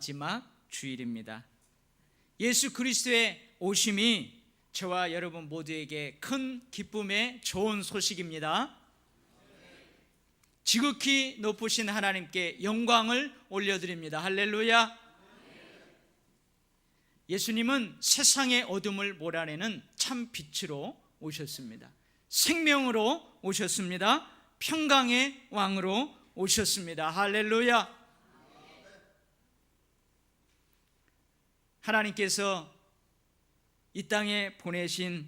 마지막 주일입니다. 예수 그리스도의 오심이 저와 여러분 모두에게 큰 기쁨의 좋은 소식입니다. 지극히 높으신 하나님께 영광을 올려드립니다. 할렐루야. 예수님은 세상의 어둠을 몰아내는 참 빛으로 오셨습니다. 생명으로 오셨습니다. 평강의 왕으로 오셨습니다. 할렐루야. 하나님께서 이 땅에 보내신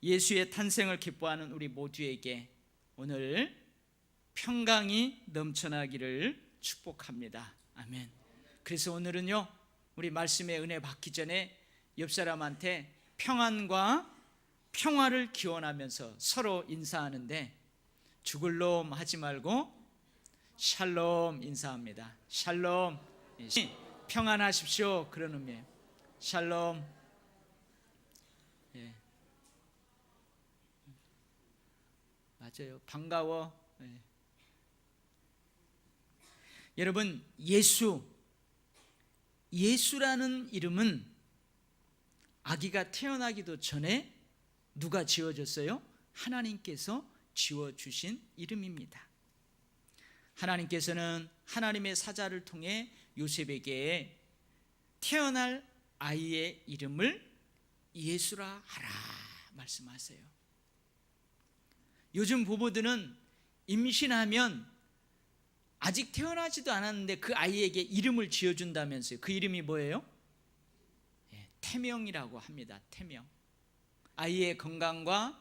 예수의 탄생을 기뻐하는 우리 모두에게 오늘 평강이 넘쳐나기를 축복합니다. 아멘. 그래서 오늘은요, 우리 말씀의 은혜 받기 전에 옆 사람한테 평안과 평화를 기원하면서 서로 인사하는데, 죽을 놈 하지 말고 샬롬 인사합니다. 샬롬, 평안하십시오, 그런 의미예요. 샬롬. 예. 맞아요. 반가워. 예. 여러분, 예수라는 이름은 아기가 태어나기도 전에 누가 지어줬어요? 하나님께서 지어주신 이름입니다. 하나님께서는 하나님의 사자를 통해 요셉에게 태어날 아이의 이름을 예수라 하라 말씀하세요. 요즘 부부들은 임신하면 아직 태어나지도 않았는데 그 아이에게 이름을 지어준다면서요. 그 이름이 뭐예요? 태명이라고 합니다. 태명. 아이의 건강과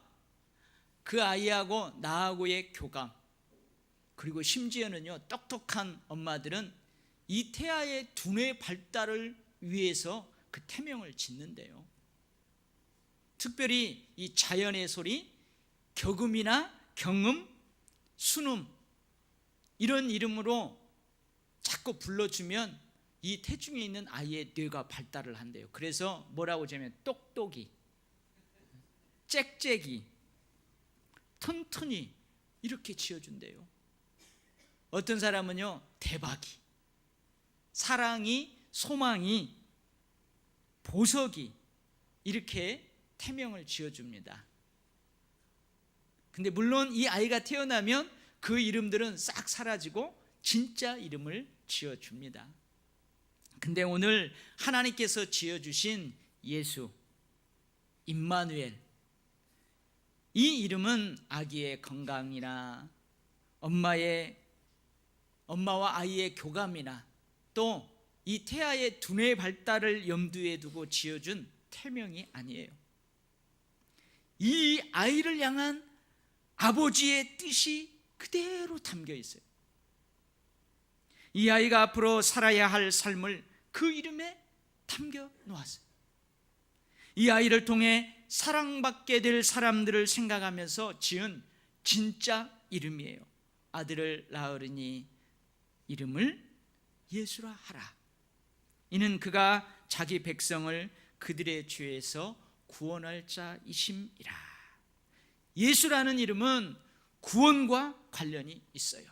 그 아이하고 나하고의 교감, 그리고 심지어는요, 똑똑한 엄마들은 이 태아의 두뇌 발달을 위해서 그 태명을 짓는데요. 특별히 이 자연의 소리, 격음이나 경음, 순음, 이런 이름으로 자꾸 불러주면 이 태중에 있는 아이의 뇌가 발달을 한대요. 그래서 뭐라고 하냐면 똑똑이, 짹짹이, 튼튼이 이렇게 지어준대요. 어떤 사람은요, 대박이, 사랑이, 소망이, 보석이, 이렇게 태명을 지어줍니다. 근데 물론 이 아이가 태어나면 그 이름들은 싹 사라지고 진짜 이름을 지어줍니다. 근데 오늘 하나님께서 지어주신 예수, 임마누엘, 이 이름은 아기의 건강이나 엄마와 아이의 교감이나 또 이 태아의 두뇌 발달을 염두에 두고 지어준 태명이 아니에요. 이 아이를 향한 아버지의 뜻이 그대로 담겨 있어요. 이 아이가 앞으로 살아야 할 삶을 그 이름에 담겨 놓았어요. 이 아이를 통해 사랑받게 될 사람들을 생각하면서 지은 진짜 이름이에요. 아들을 낳으리니 이름을 예수라 하라. 이는 그가 자기 백성을 그들의 죄에서 구원할 자이심이라. 예수라는 이름은 구원과 관련이 있어요.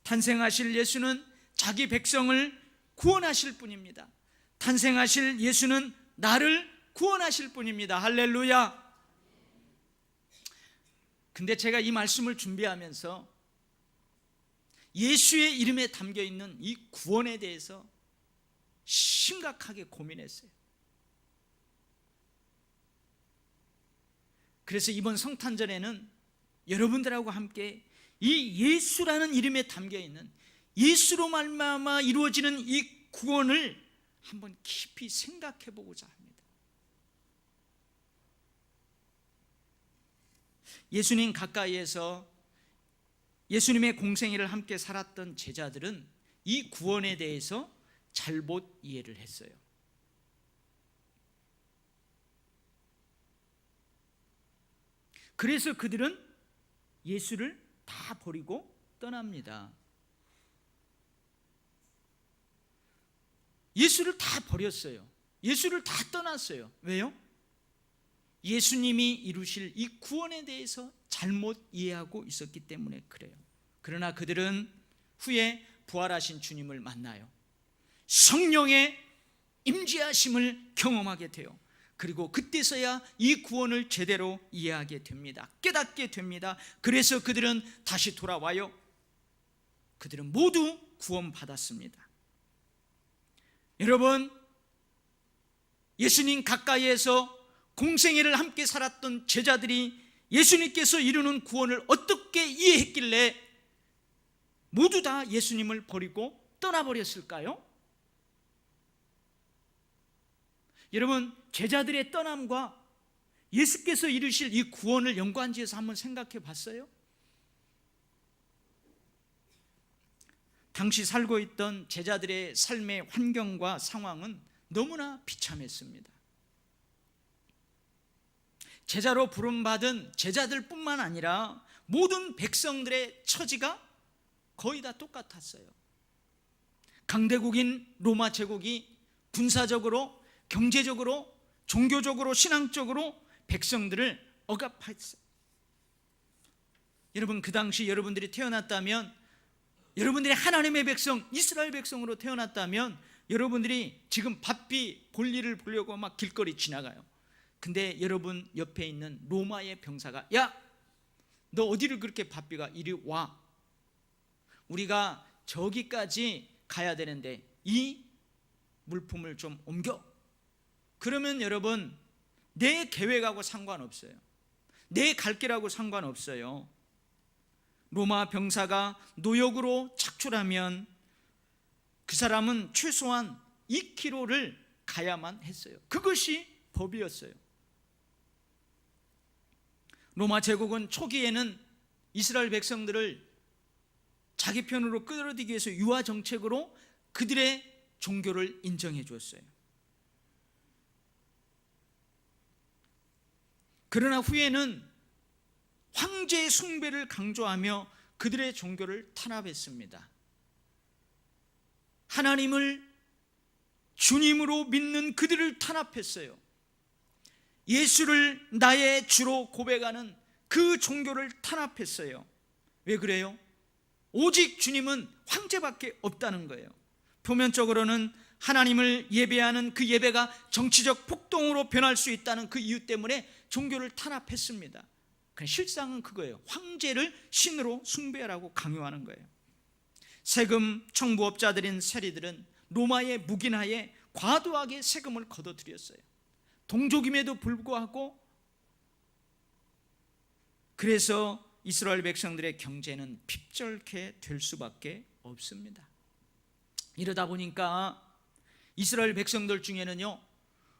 탄생하실 예수는 자기 백성을 구원하실 분입니다. 탄생하실 예수는 나를 구원하실 분입니다. 할렐루야. 근데 제가 이 말씀을 준비하면서 예수의 이름에 담겨 있는 이 구원에 대해서 심각하게 고민했어요. 그래서 이번 성탄절에는 여러분들하고 함께 이 예수라는 이름에 담겨 있는, 예수로 말미암아 이루어지는 이 구원을 한번 깊이 생각해 보고자 합니다. 예수님 가까이에서 예수님의 공생애를 함께 살았던 제자들은 이 구원에 대해서 잘못 이해를 했어요. 그래서 그들은 예수를 다 버리고 떠납니다. 예수를 다 버렸어요. 예수를 다 떠났어요. 왜요? 예수님이 이루실 이 구원에 대해서 잘못 이해하고 있었기 때문에 그래요. 그러나 그들은 후에 부활하신 주님을 만나요. 성령의 임재하심을 경험하게 돼요. 그리고 그때서야 이 구원을 제대로 이해하게 됩니다. 깨닫게 됩니다. 그래서 그들은 다시 돌아와요. 그들은 모두 구원받았습니다. 여러분, 예수님 가까이에서 공생애를 함께 살았던 제자들이 예수님께서 이루는 구원을 어떻게 이해했길래 모두 다 예수님을 버리고 떠나버렸을까요? 여러분, 제자들의 떠남과 예수께서 이루실 이 구원을 연관지어서 한번 생각해 봤어요? 당시 살고 있던 제자들의 삶의 환경과 상황은 너무나 비참했습니다. 제자로 부름받은 제자들뿐만 아니라 모든 백성들의 처지가 거의 다 똑같았어요. 강대국인 로마 제국이 군사적으로, 경제적으로, 종교적으로, 신앙적으로 백성들을 억압했어요. 여러분, 그 당시 여러분들이 태어났다면, 여러분들이 하나님의 백성, 이스라엘 백성으로 태어났다면 여러분들이 지금 바삐 볼일을 보려고 막 길거리 지나가요. 근데 여러분 옆에 있는 로마의 병사가, 야, 너 어디를 그렇게 바삐가? 이리 와. 우리가 저기까지 가야 되는데 이 물품을 좀 옮겨. 그러면 여러분, 내 계획하고 상관없어요. 내 갈 길하고 상관없어요. 로마 병사가 노역으로 착출하면 그 사람은 최소한 2km를 가야만 했어요. 그것이 법이었어요. 로마 제국은 초기에는 이스라엘 백성들을 자기 편으로 끌어들이기 위해서 유화 정책으로 그들의 종교를 인정해 주었어요. 그러나 후에는 황제의 숭배를 강조하며 그들의 종교를 탄압했습니다. 하나님을 주님으로 믿는 그들을 탄압했어요. 예수를 나의 주로 고백하는 그 종교를 탄압했어요. 왜 그래요? 오직 주님은 황제밖에 없다는 거예요. 표면적으로는 하나님을 예배하는 그 예배가 정치적 폭동으로 변할 수 있다는 그 이유 때문에 종교를 탄압했습니다. 실상은 그거예요. 황제를 신으로 숭배하라고 강요하는 거예요. 세금 청부업자들인 세리들은 로마의 묵인하에 과도하게 세금을 걷어들였어요. 동족임에도 불구하고. 그래서 이스라엘 백성들의 경제는 핍절게 될 수밖에 없습니다. 이러다 보니까 이스라엘 백성들 중에는요,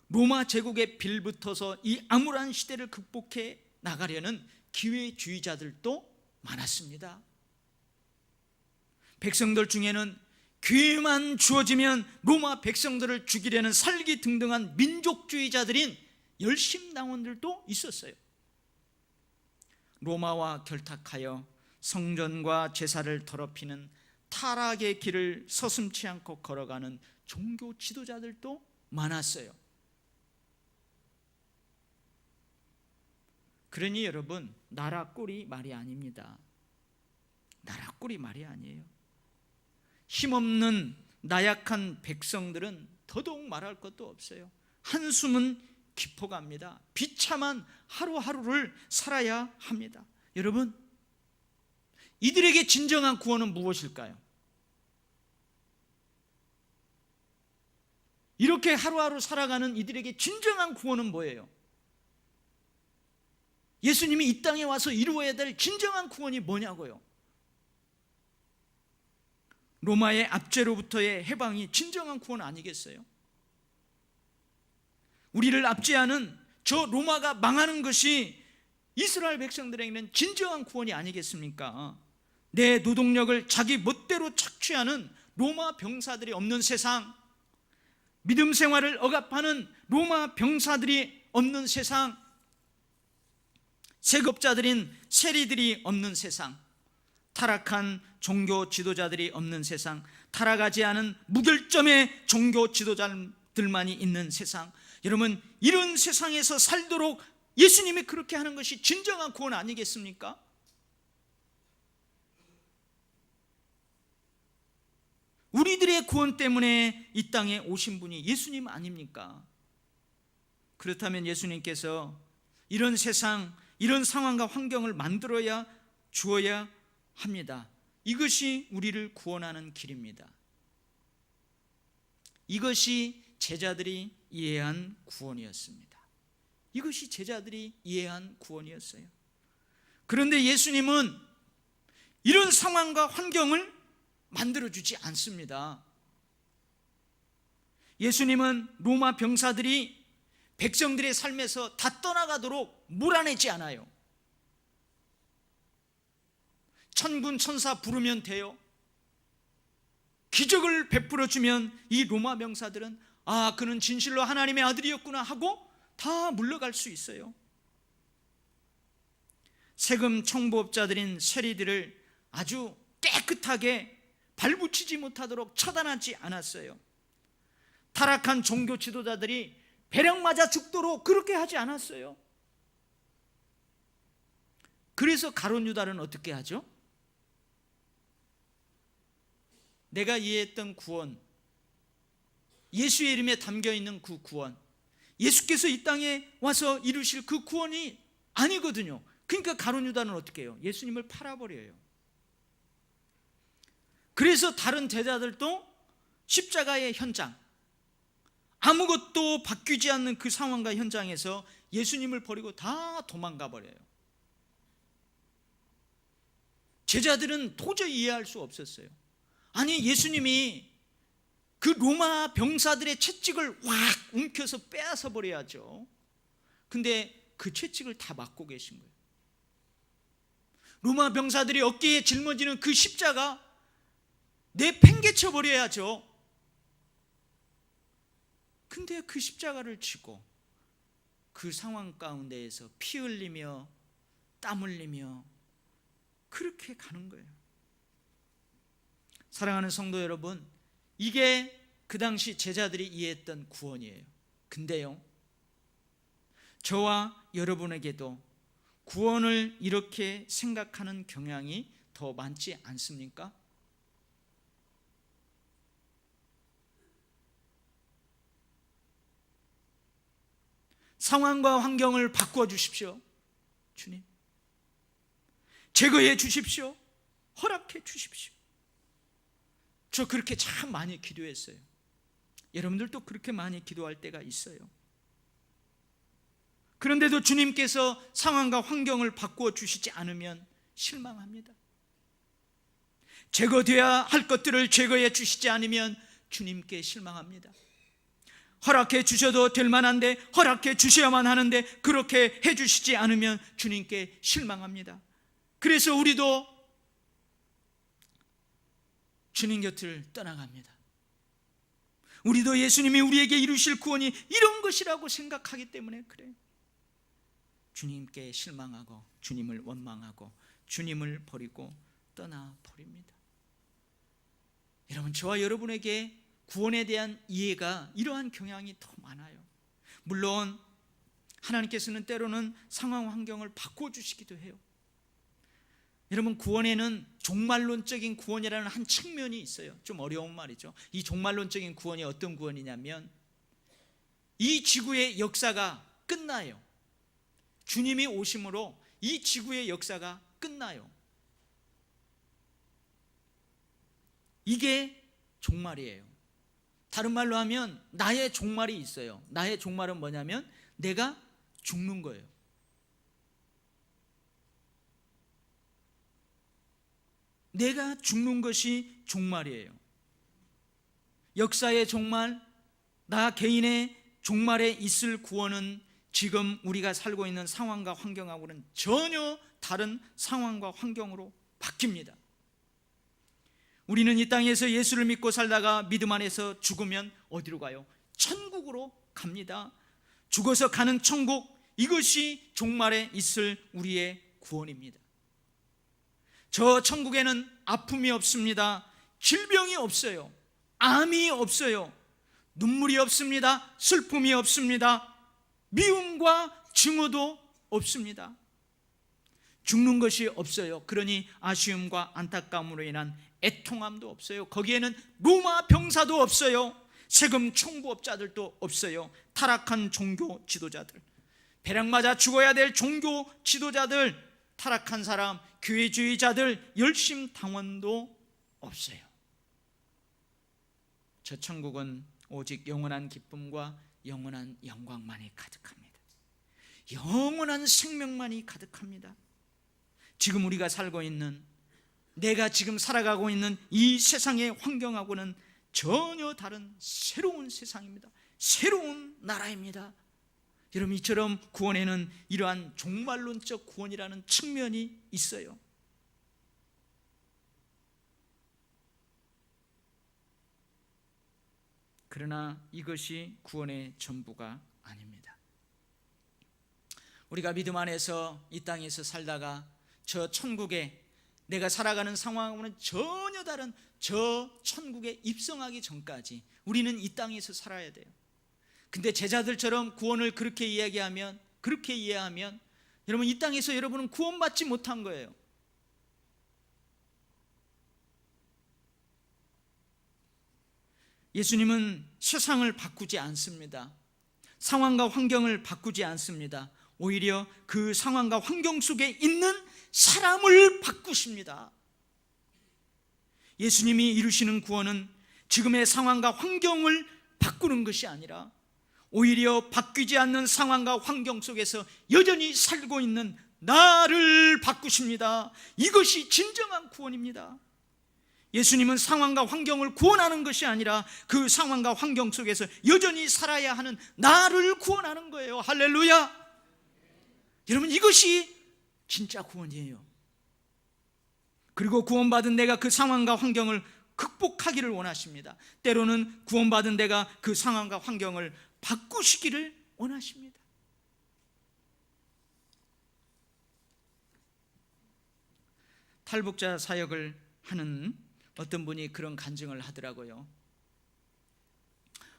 로마 제국에 빌붙어서 이 암울한 시대를 극복해 나가려는 기회주의자들도 많았습니다. 백성들 중에는 기회만 주어지면 로마 백성들을 죽이려는 살기등등한 민족주의자들인 열심당원들도 있었어요. 로마와 결탁하여 성전과 제사를 더럽히는 타락의 길을 서슴지 않고 걸어가는 종교 지도자들도 많았어요. 그러니 여러분, 나라 꼴이 말이 아닙니다. 나라 꼴이 말이 아니에요. 힘없는 나약한 백성들은 더더욱 말할 것도 없어요. 한숨은 깊어갑니다. 비참한 하루하루를 살아야 합니다. 여러분, 이들에게 진정한 구원은 무엇일까요? 이렇게 하루하루 살아가는 이들에게 진정한 구원은 뭐예요? 예수님이 이 땅에 와서 이루어야 될 진정한 구원이 뭐냐고요? 로마의 압제로부터의 해방이 진정한 구원 아니겠어요? 우리를 압제하는 저 로마가 망하는 것이 이스라엘 백성들에게는 진정한 구원이 아니겠습니까? 내 노동력을 자기 멋대로 착취하는 로마 병사들이 없는 세상, 믿음 생활을 억압하는 로마 병사들이 없는 세상, 세급자들인 세리들이 없는 세상, 타락한 종교 지도자들이 없는 세상, 타락하지 않은 무결점의 종교 지도자들만이 있는 세상, 여러분, 이런 세상에서 살도록 예수님이 그렇게 하는 것이 진정한 구원 아니겠습니까? 우리들의 구원 때문에 이 땅에 오신 분이 예수님 아닙니까? 그렇다면 예수님께서 이런 세상, 이런 상황과 환경을 만들어야 주어야 합니다. 이것이 우리를 구원하는 길입니다. 이것이 제자들이 이해한 구원이었습니다. 이것이 제자들이 이해한 구원이었어요. 그런데 예수님은 이런 상황과 환경을 만들어주지 않습니다. 예수님은 로마 병사들이 백성들의 삶에서 다 떠나가도록 몰아내지 않아요. 천군 천사 부르면 돼요. 기적을 베풀어주면 이 로마 병사들은 아, 그는 진실로 하나님의 아들이었구나 하고 다 물러갈 수 있어요. 세금 청부업자들인 세리들을 아주 깨끗하게 발붙이지 못하도록 처단하지 않았어요. 타락한 종교 지도자들이 배령 맞아 죽도록 그렇게 하지 않았어요. 그래서 가룟 유다는 어떻게 하죠? 내가 이해했던 구원, 예수의 이름에 담겨있는 그 구원, 예수께서 이 땅에 와서 이루실 그 구원이 아니거든요. 그러니까 가룟 유다는 어떻게 해요? 예수님을 팔아버려요. 그래서 다른 제자들도 십자가의 현장, 아무것도 바뀌지 않는 그 상황과 현장에서 예수님을 버리고 다 도망가 버려요. 제자들은 도저히 이해할 수 없었어요. 아니, 예수님이 그 로마 병사들의 채찍을 확 움켜서 빼앗아 버려야죠. 근데 그 채찍을 다 맡고 계신 거예요. 로마 병사들이 어깨에 짊어지는 그 십자가 내팽개쳐 버려야죠. 근데 그 십자가를 쥐고 그 상황 가운데에서 피 흘리며 땀 흘리며 그렇게 가는 거예요. 사랑하는 성도 여러분, 이게 그 당시 제자들이 이해했던 구원이에요. 근데요, 저와 여러분에게도 구원을 이렇게 생각하는 경향이 더 많지 않습니까? 상황과 환경을 바꿔 주십시오. 주님, 제거해 주십시오. 허락해 주십시오. 저 그렇게 참 많이 기도했어요. 여러분들도 그렇게 많이 기도할 때가 있어요. 그런데도 주님께서 상황과 환경을 바꾸어 주시지 않으면 실망합니다. 제거되어야 할 것들을 제거해 주시지 않으면 주님께 실망합니다. 허락해 주셔도 될 만한데, 허락해 주셔야만 하는데 그렇게 해 주시지 않으면 주님께 실망합니다. 그래서 우리도 주님 곁을 떠나갑니다. 우리도 예수님이 우리에게 이루실 구원이 이런 것이라고 생각하기 때문에 그래요. 주님께 실망하고 주님을 원망하고 주님을 버리고 떠나버립니다. 여러분, 저와 여러분에게 구원에 대한 이해가 이러한 경향이 더 많아요. 물론 하나님께서는 때로는 상황 환경을 바꿔주시기도 해요. 여러분, 구원에는 종말론적인 구원이라는 한 측면이 있어요. 좀 어려운 말이죠. 이 종말론적인 구원이 어떤 구원이냐면, 이 지구의 역사가 끝나요. 주님이 오심으로 이 지구의 역사가 끝나요. 이게 종말이에요. 다른 말로 하면 나의 종말이 있어요. 나의 종말은 뭐냐면 내가 죽는 거예요. 내가 죽는 것이 종말이에요. 역사의 종말, 나 개인의 종말에 있을 구원은 지금 우리가 살고 있는 상황과 환경하고는 전혀 다른 상황과 환경으로 바뀝니다. 우리는 이 땅에서 예수를 믿고 살다가 믿음 안에서 죽으면 어디로 가요? 천국으로 갑니다. 죽어서 가는 천국, 이것이 종말에 있을 우리의 구원입니다. 저 천국에는 아픔이 없습니다. 질병이 없어요. 암이 없어요. 눈물이 없습니다. 슬픔이 없습니다. 미움과 증오도 없습니다. 죽는 것이 없어요. 그러니 아쉬움과 안타까움으로 인한 애통함도 없어요. 거기에는 로마 병사도 없어요. 세금 청부업자들도 없어요. 타락한 종교 지도자들, 배락 맞아 죽어야 될 종교 지도자들, 타락한 사람, 교회주의자들, 열심당원도 없어요. 저 천국은 오직 영원한 기쁨과 영원한 영광만이 가득합니다. 영원한 생명만이 가득합니다. 지금 우리가 살고 있는, 내가 지금 살아가고 있는 이 세상의 환경하고는 전혀 다른 새로운 세상입니다. 새로운 나라입니다. 여러분, 이처럼 구원에는 이러한 종말론적 구원이라는 측면이 있어요. 그러나 이것이 구원의 전부가 아닙니다. 우리가 믿음 안에서 이 땅에서 살다가 저 천국에, 내가 살아가는 상황하고는 전혀 다른 저 천국에 입성하기 전까지 우리는 이 땅에서 살아야 돼요. 근데 제자들처럼 구원을 그렇게 이야기하면, 그렇게 이해하면 여러분, 이 땅에서 여러분은 구원받지 못한 거예요. 예수님은 세상을 바꾸지 않습니다. 상황과 환경을 바꾸지 않습니다. 오히려 그 상황과 환경 속에 있는 사람을 바꾸십니다. 예수님이 이루시는 구원은 지금의 상황과 환경을 바꾸는 것이 아니라 오히려 바뀌지 않는 상황과 환경 속에서 여전히 살고 있는 나를 바꾸십니다. 이것이 진정한 구원입니다. 예수님은 상황과 환경을 구원하는 것이 아니라 그 상황과 환경 속에서 여전히 살아야 하는 나를 구원하는 거예요. 할렐루야. 여러분, 이것이 진짜 구원이에요. 그리고 구원받은 내가 그 상황과 환경을 극복하기를 원하십니다. 때로는 구원받은 내가 그 상황과 환경을 바꾸시기를 원하십니다. 탈북자 사역을 하는 어떤 분이 그런 간증을 하더라고요.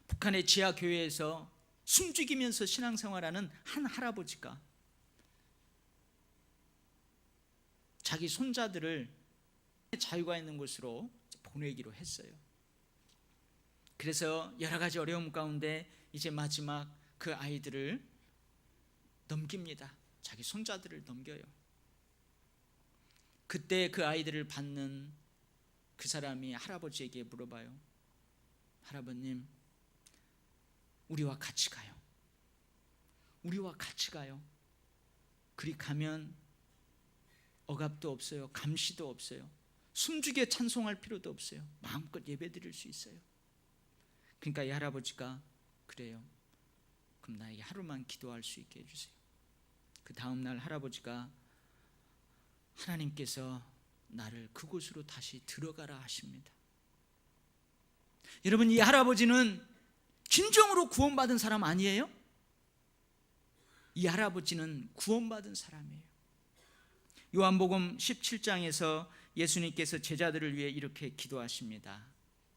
북한의 지하교회에서 숨죽이면서 신앙생활하는 한 할아버지가 자기 손자들을 자유가 있는 곳으로 보내기로 했어요. 그래서 여러 가지 어려움 가운데 이제 마지막 그 아이들을 넘깁니다. 자기 손자들을 넘겨요. 그때 그 아이들을 받는 그 사람이 할아버지에게 물어봐요. 할아버님, 우리와 같이 가요. 우리와 같이 가요. 그리 가면 억압도 없어요. 감시도 없어요. 숨죽여 찬송할 필요도 없어요. 마음껏 예배드릴 수 있어요. 그러니까 이 할아버지가 그래요. 그럼 나에게 하루만 기도할 수 있게 해주세요. 그 다음날 할아버지가 하나님께서 나를 그곳으로 다시 들어가라 하십니다. 여러분, 이 할아버지는 진정으로 구원받은 사람 아니에요? 이 할아버지는 구원받은 사람이에요. 요한복음 17장에서 예수님께서 제자들을 위해 이렇게 기도하십니다.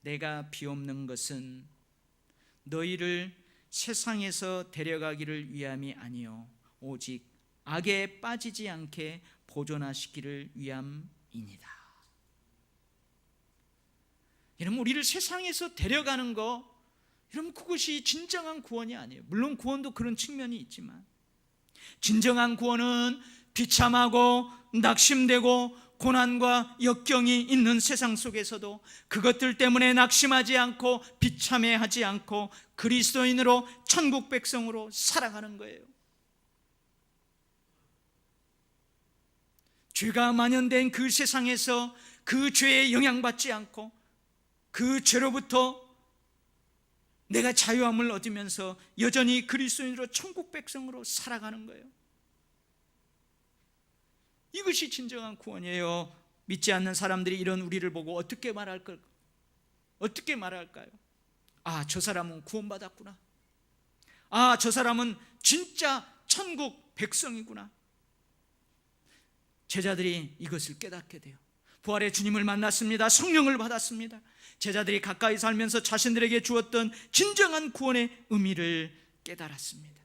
내가 비옵는 것은 너희를 세상에서 데려가기를 위함이 아니요 오직 악에 빠지지 않게 보존하시기를 위함이니라. 여러분, 우리를 세상에서 데려가는 거, 여러분, 그것이 진정한 구원이 아니에요. 물론 구원도 그런 측면이 있지만 진정한 구원은 비참하고 낙심되고 고난과 역경이 있는 세상 속에서도 그것들 때문에 낙심하지 않고 비참해하지 않고 그리스도인으로 천국 백성으로 살아가는 거예요. 죄가 만연된 그 세상에서 그 죄에 영향받지 않고 그 죄로부터 내가 자유함을 얻으면서 여전히 그리스도인으로 천국 백성으로 살아가는 거예요. 이것이 진정한 구원이에요. 믿지 않는 사람들이 이런 우리를 보고 어떻게 말할까요? 아, 저 사람은 구원받았구나. 아, 저 사람은 진짜 천국 백성이구나. 제자들이 이것을 깨닫게 돼요. 부활의 주님을 만났습니다. 성령을 받았습니다. 제자들이 가까이 살면서 자신들에게 주었던 진정한 구원의 의미를 깨달았습니다.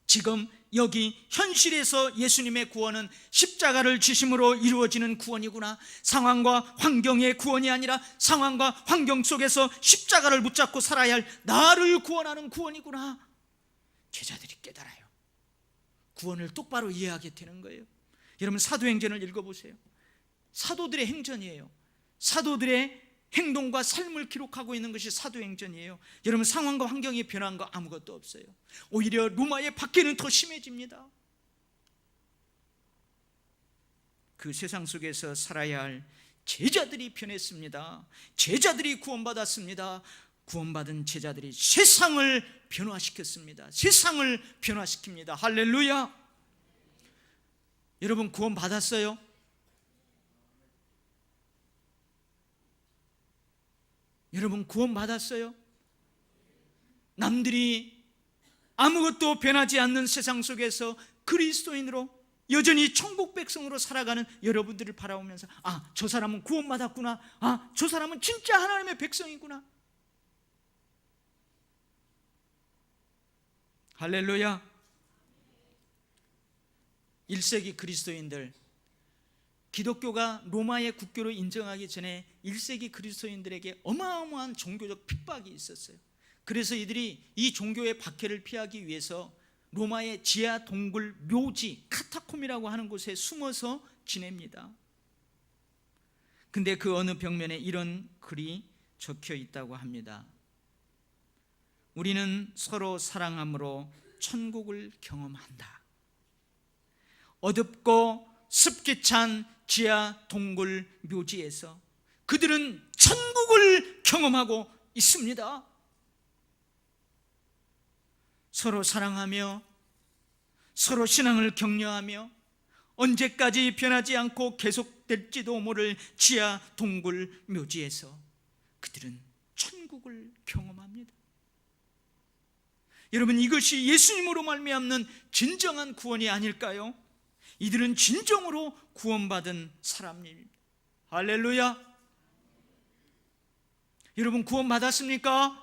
지금 여기 현실에서 예수님의 구원은 십자가를 지심으로 이루어지는 구원이구나. 상황과 환경의 구원이 아니라 상황과 환경 속에서 십자가를 붙잡고 살아야 할 나를 구원하는 구원이구나. 제자들이 깨달아요. 구원을 똑바로 이해하게 되는 거예요. 여러분, 사도행전을 읽어보세요. 사도들의 행전이에요. 사도들의 행동과 삶을 기록하고 있는 것이 사도행전이에요. 여러분, 상황과 환경이 변한 거 아무것도 없어요. 오히려 로마의 박해는 더 심해집니다. 그 세상 속에서 살아야 할 제자들이 변했습니다. 제자들이 구원받았습니다. 구원받은 제자들이 세상을 변화시켰습니다. 세상을 변화시킵니다. 할렐루야. 여러분, 구원받았어요? 여러분, 구원받았어요? 남들이 아무것도 변하지 않는 세상 속에서 그리스도인으로 여전히 천국 백성으로 살아가는 여러분들을 바라보면서, 아, 저 사람은 구원받았구나. 아, 저 사람은 진짜 하나님의 백성이구나. 할렐루야. 1세기 그리스도인들, 기독교가 로마의 국교로 인정하기 전에 1세기 그리스도인들에게 어마어마한 종교적 핍박이 있었어요. 그래서 이들이 이 종교의 박해를 피하기 위해서 로마의 지하 동굴 묘지 카타콤이라고 하는 곳에 숨어서 지냅니다. 근데 그 어느 벽면에 이런 글이 적혀 있다고 합니다. 우리는 서로 사랑함으로 천국을 경험한다. 어둡고 습기 찬 지하 동굴 묘지에서 그들은 천국을 경험하고 있습니다. 서로 사랑하며 서로 신앙을 격려하며 언제까지 변하지 않고 계속될지도 모를 지하 동굴 묘지에서 그들은 천국을 경험합니다. 여러분, 이것이 예수님으로 말미암는 진정한 구원이 아닐까요? 이들은 진정으로 구원받은 사람입니다. 할렐루야. 여러분, 구원받았습니까?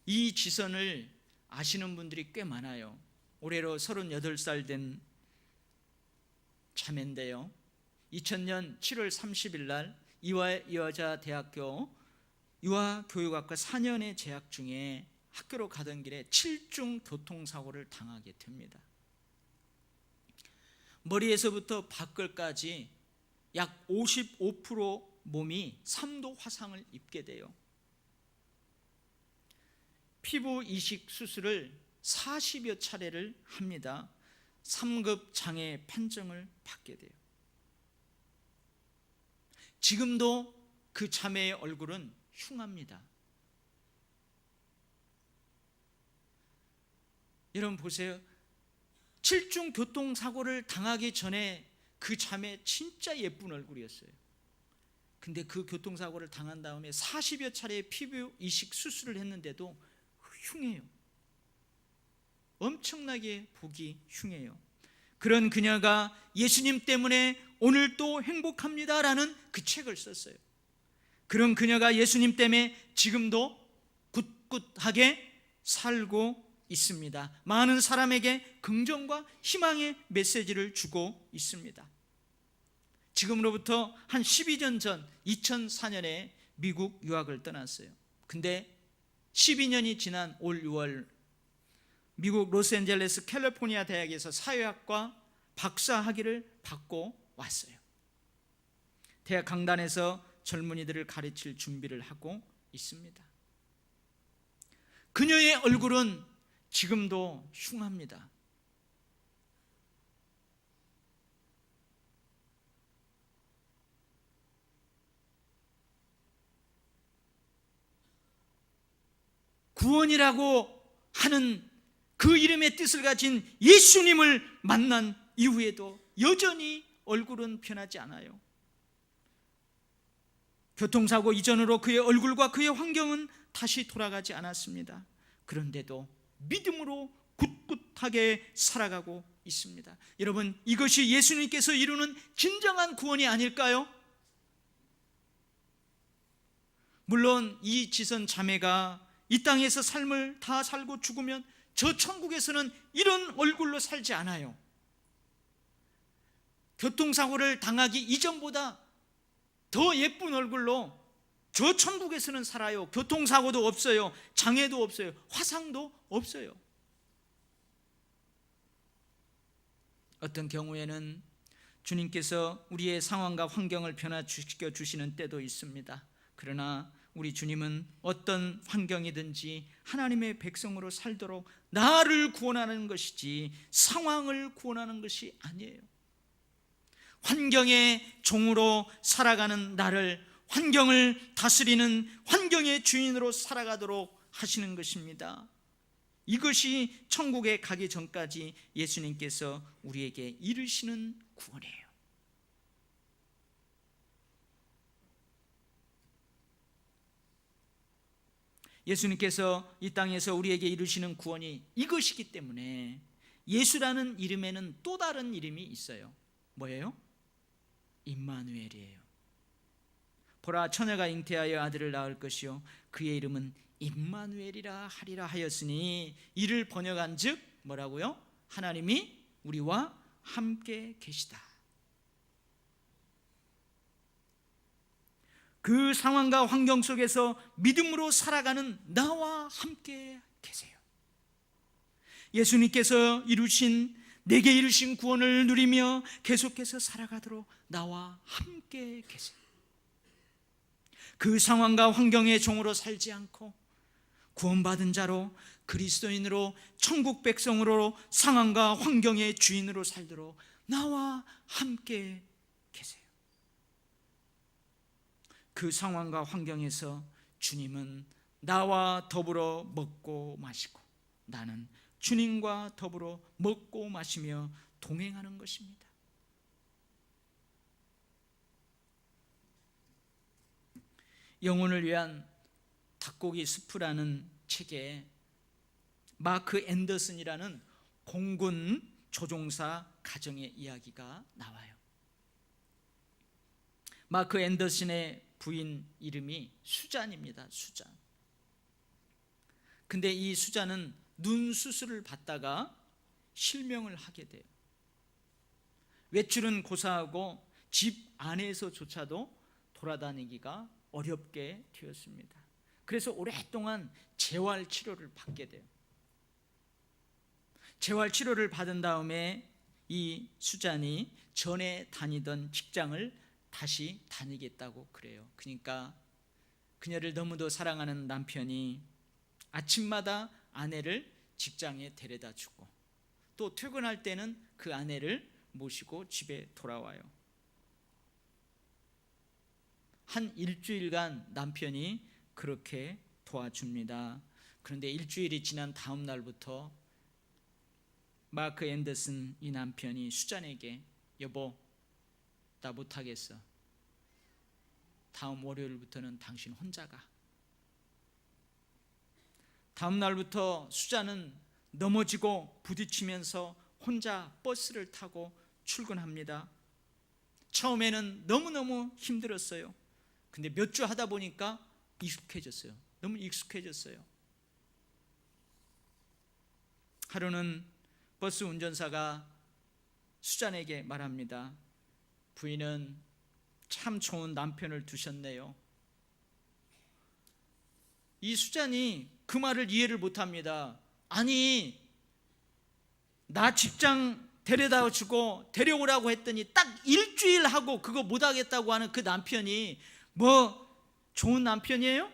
이 지선을 아시는 분들이 꽤 많아요. 올해로 38살 된 자매인데요, 2000년 7월 30일 날 이화여자대학교 유아교육학과 4년에 재학 중에 학교로 가던 길에 7중 교통사고를 당하게 됩니다. 머리에서부터 발끝까지 약 55% 몸이 3도 화상을 입게 돼요. 피부 이식 수술을 40여 차례를 합니다. 3급 장애 판정을 받게 돼요. 지금도 그 자매의 얼굴은 흉합니다. 여러분 보세요. 7중 교통사고를 당하기 전에 그 자매 진짜 예쁜 얼굴이었어요. 근데 그 교통사고를 당한 다음에 40여 차례의 피부 이식 수술을 했는데도 흉해요. 엄청나게 보기 흉해요. 그런 그녀가 예수님 때문에 오늘도 행복합니다라는 그 책을 썼어요. 그런 그녀가 예수님 때문에 지금도 꿋꿋하게 살고 있습니다. 많은 사람에게 긍정과 희망의 메시지를 주고 있습니다. 지금으로부터 한 12년 전 2004년에 미국 유학을 떠났어요. 근데 12년이 지난 올 6월 미국 로스앤젤레스 캘리포니아 대학에서 사회학과 박사학위를 받고 왔어요. 대학 강단에서 젊은이들을 가르칠 준비를 하고 있습니다. 그녀의 얼굴은 지금도 흉합니다. 구원이라고 하는 그 이름의 뜻을 가진 예수님을 만난 이후에도 여전히 얼굴은 변하지 않아요. 교통사고 이전으로 그의 얼굴과 그의 환경은 다시 돌아가지 않았습니다. 그런데도 믿음으로 굳굳하게 살아가고 있습니다. 여러분, 이것이 예수님께서 이루는 진정한 구원이 아닐까요? 물론 이 지선 자매가 이 땅에서 삶을 다 살고 죽으면 저 천국에서는 이런 얼굴로 살지 않아요. 교통사고를 당하기 이전보다 더 예쁜 얼굴로 저 천국에서는 살아요. 교통사고도 없어요. 장애도 없어요. 화상도 없어요. 어떤 경우에는 주님께서 우리의 상황과 환경을 변화시켜 주시는 때도 있습니다. 그러나 우리 주님은 어떤 환경이든지 하나님의 백성으로 살도록 나를 구원하는 것이지 상황을 구원하는 것이 아니에요. 환경의 종으로 살아가는 나를 환경을 다스리는 환경의 주인으로 살아가도록 하시는 것입니다. 이것이 천국에 가기 전까지 예수님께서 우리에게 이루시는 구원이에요. 예수님께서 이 땅에서 우리에게 이루시는 구원이 이것이기 때문에 예수라는 이름에는 또 다른 이름이 있어요. 뭐예요? 임마누엘이에요. 보라, 처녀가 잉태하여 아들을 낳을 것이요 그의 이름은 임마누엘이라 하리라 하였으니 이를 번역한즉 뭐라고요? 하나님이 우리와 함께 계시다. 그 상황과 환경 속에서 믿음으로 살아가는 나와 함께 계세요. 예수님께서 내게 이루신 구원을 누리며 계속해서 살아가도록 나와 함께 계세요. 그 상황과 환경의 종으로 살지 않고 구원받은 자로 그리스도인으로 천국 백성으로 상황과 환경의 주인으로 살도록 나와 함께 계세요. 그 상황과 환경에서 주님은 나와 더불어 먹고 마시고 나는 주님과 더불어 먹고 마시며 동행하는 것입니다. 영혼을 위한 닭고기 스프라는 책에 마크 앤더슨이라는 공군 조종사 가정의 이야기가 나와요. 마크 앤더슨의 부인 이름이 수잔입니다. 수잔. 근데 이 수잔은 눈 수술을 받다가 실명을 하게 돼요. 외출은 고사하고 집 안에서조차도 돌아다니기가 어렵게 되었습니다. 그래서 오랫동안 재활치료를 받게 돼요. 재활치료를 받은 다음에 이 수잔이 전에 다니던 직장을 다시 다니겠다고 그래요. 그러니까 그녀를 너무도 사랑하는 남편이 아침마다 아내를 직장에 데려다 주고 또 퇴근할 때는 그 아내를 모시고 집에 돌아와요. 한 일주일간 남편이 그렇게 도와줍니다. 그런데 일주일이 지난 다음 날부터 마크 앤더슨 이 남편이 수잔에게 여보, 나 못하겠어. 다음 월요일부터는 당신 혼자 가. 다음 날부터 수잔은 넘어지고 부딪히면서 혼자 버스를 타고 출근합니다. 처음에는 너무너무 힘들었어요. 근데 몇 주 하다 보니까 익숙해졌어요. 너무 익숙해졌어요. 하루는 버스 운전사가 수잔에게 말합니다. 부인은 참 좋은 남편을 두셨네요. 이 수잔이 그 말을 이해를 못합니다. 아니, 나 직장 데려다 주고 데려오라고 했더니 딱 일주일 하고 그거 못하겠다고 하는 그 남편이 뭐 좋은 남편이에요?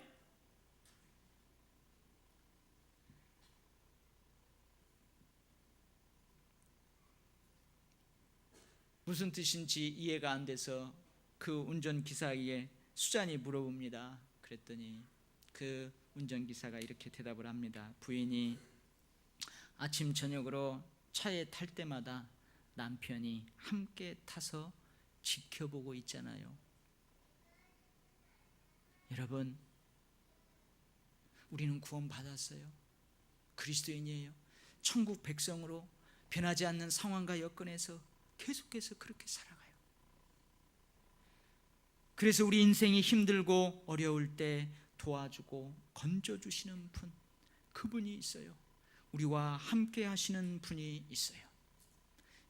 무슨 뜻인지 이해가 안 돼서 그 운전기사에게 수잔이 물어봅니다. 그랬더니 그 운전기사가 이렇게 대답을 합니다. 부인이 아침 저녁으로 차에 탈 때마다 남편이 함께 타서 지켜보고 있잖아요. 여러분, 우리는 구원받았어요. 그리스도인이에요. 천국 백성으로 변하지 않는 상황과 여건에서 계속해서 그렇게 살아가요. 그래서 우리 인생이 힘들고 어려울 때 도와주고 건져주시는 분, 그분이 있어요. 우리와 함께 하시는 분이 있어요.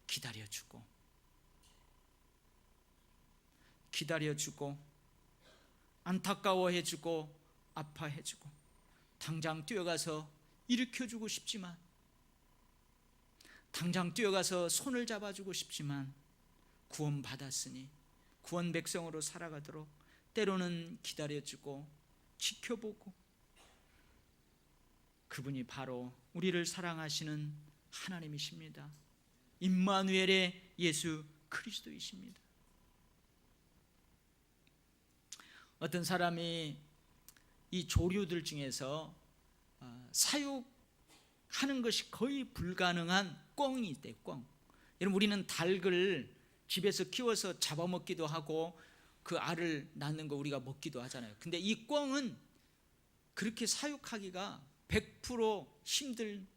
기다려주고 안타까워해주고 아파해주고 당장 뛰어가서 일으켜주고 싶지만, 당장 뛰어가서 손을 잡아주고 싶지만, 구원받았으니 구원 백성으로 살아가도록 때로는 기다려주고 지켜보고, 그분이 바로 우리를 사랑하시는 하나님이십니다. 임마누엘의 예수 그리스도이십니다. 어떤 사람이 이 조류들 중에서 사육하는 것이 거의 불가능한 꿩이 있대요. 꿩. 여러분, 우리는 닭을 집에서 키워서 잡아먹기도 하고 그 알을 낳는 거 우리가 먹기도 하잖아요. 근데 이 꿩은 그렇게 사육하기가 100% 힘들답니다.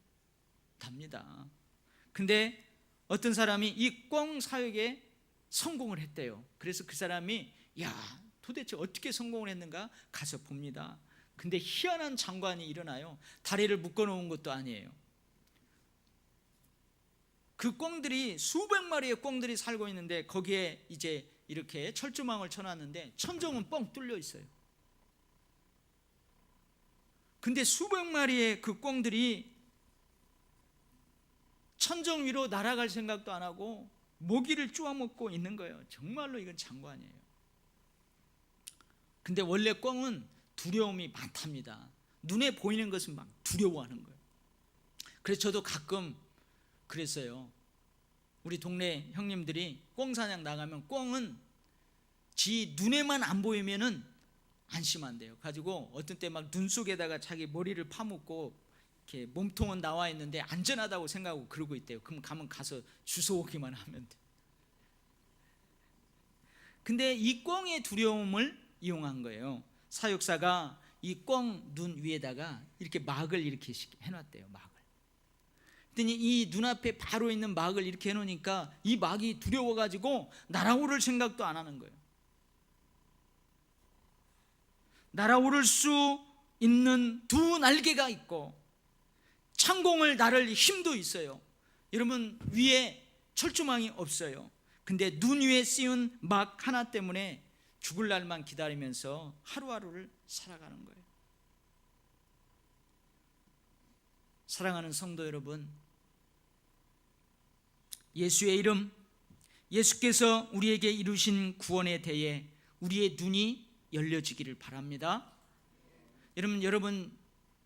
근데 어떤 사람이 이 꿩 사육에 성공을 했대요. 그래서 그 사람이 도대체 어떻게 성공을 했는가 가서 봅니다. 근데 희한한 장관이 일어나요. 다리를 묶어놓은 것도 아니에요. 그 꿩들이 수백 마리의 꿩들이 살고 있는데 거기에 이제 이렇게 철조망을 쳐놨는데 천정은 뻥 뚫려 있어요. 근데 수백 마리의 그 꿩들이 천정 위로 날아갈 생각도 안 하고 모기를 쪼아먹고 있는 거예요. 정말로 이건 장관이에요. 근데 원래 꿩은 두려움이 많답니다. 눈에 보이는 것은 막 두려워하는 거예요. 그래서 저도 가끔 그랬어요. 우리 동네 형님들이 꿩 사냥 나가면 꿩은 지 눈에만 안 보이면은 안심한대요. 가지고 어떤 때 막 눈 속에다가 자기 머리를 파묻고 이렇게 몸통은 나와 있는데 안전하다고 생각하고 그러고 있대요. 그럼 가면 가서 주워오기만 하면 돼. 근데 이 꿩의 두려움을 이용한 거예요. 사육사가 이 꿩 눈 위에다가 이렇게 막을 이렇게 해놨대요. 막을. 그랬더니 이 눈앞에 바로 있는 막을 이렇게 해놓으니까 이 막이 두려워가지고 날아오를 생각도 안 하는 거예요. 날아오를 수 있는 두 날개가 있고 창공을 나를 힘도 있어요. 여러분, 위에 철조망이 없어요. 근데 눈 위에 씌운 막 하나 때문에 죽을 날만 기다리면서 하루하루를 살아가는 거예요. 사랑하는 성도 여러분, 예수의 이름, 예수께서 우리에게 이루신 구원에 대해 우리의 눈이 열려지기를 바랍니다. 여러분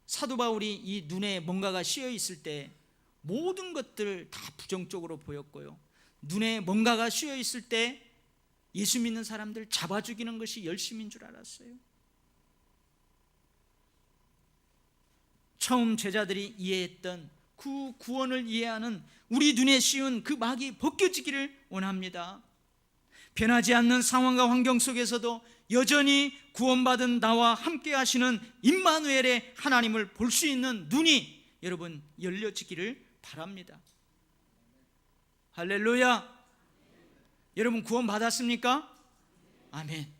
사도 바울이 이 눈에 뭔가가 씌어 있을 때 모든 것들 다 부정적으로 보였고요. 눈에 뭔가가 씌어 있을 때 예수 믿는 사람들 잡아 죽이는 것이 열심인 줄 알았어요. 처음 제자들이 이해했던 그 구원을 이해하는 우리 눈에 씌운 그 막이 벗겨지기를 원합니다. 변하지 않는 상황과 환경 속에서도 여전히 구원받은 나와 함께 하시는 임마누엘의 하나님을 볼 수 있는 눈이 여러분 열려지기를 바랍니다. 할렐루야. 여러분 구원 받았습니까? 아멘.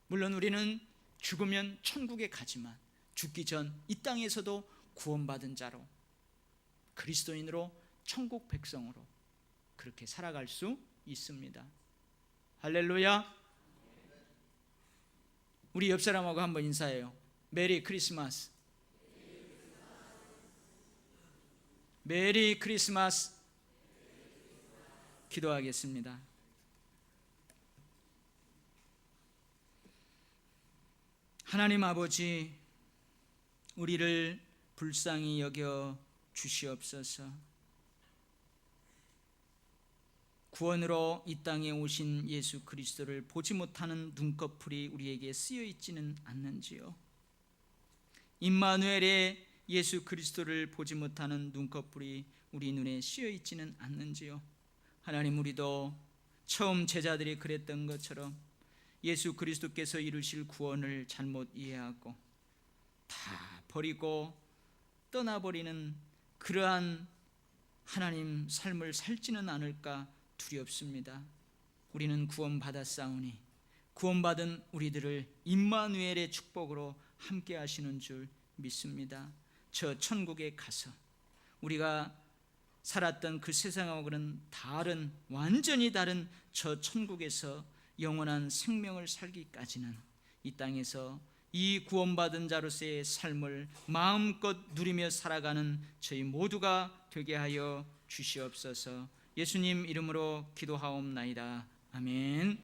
물론 우리는 죽으면 천국에 가지만 죽기 전 이 땅에서도 구원받은 자로, 그리스도인으로, 천국 백성으로 그렇게 살아갈 수 있습니다. 할렐루야. 우리 옆 사람하고 한번 인사해요. 메리 크리스마스. 메리 크리스마스. 기도하겠습니다. 하나님 아버지, 우리를 불쌍히 여겨 주시옵소서. 구원으로 이 땅에 오신 예수 그리스도를 보지 못하는 눈꺼풀이 우리에게 쓰여 있지는 않는지요? 임마누엘의 예수 그리스도를 보지 못하는 눈꺼풀이 우리 눈에 씌어 있지는 않는지요? 하나님, 우리도 처음 제자들이 그랬던 것처럼 예수 그리스도께서 이루실 구원을 잘못 이해하고 다 버리고 떠나버리는 그러한 하나님 삶을 살지는 않을까 두렵습니다. 우리는 구원받았사오니 구원받은 우리들을 임마누엘의 축복으로 함께 하시는 줄 믿습니다. 저 천국에 가서 우리가 살았던 그 세상하고는 다른, 완전히 다른 저 천국에서 영원한 생명을 살기까지는 이 땅에서 이 구원받은 자로서의 삶을 마음껏 누리며 살아가는 저희 모두가 되게 하여 주시옵소서. 예수님 이름으로 기도하옵나이다. 아멘.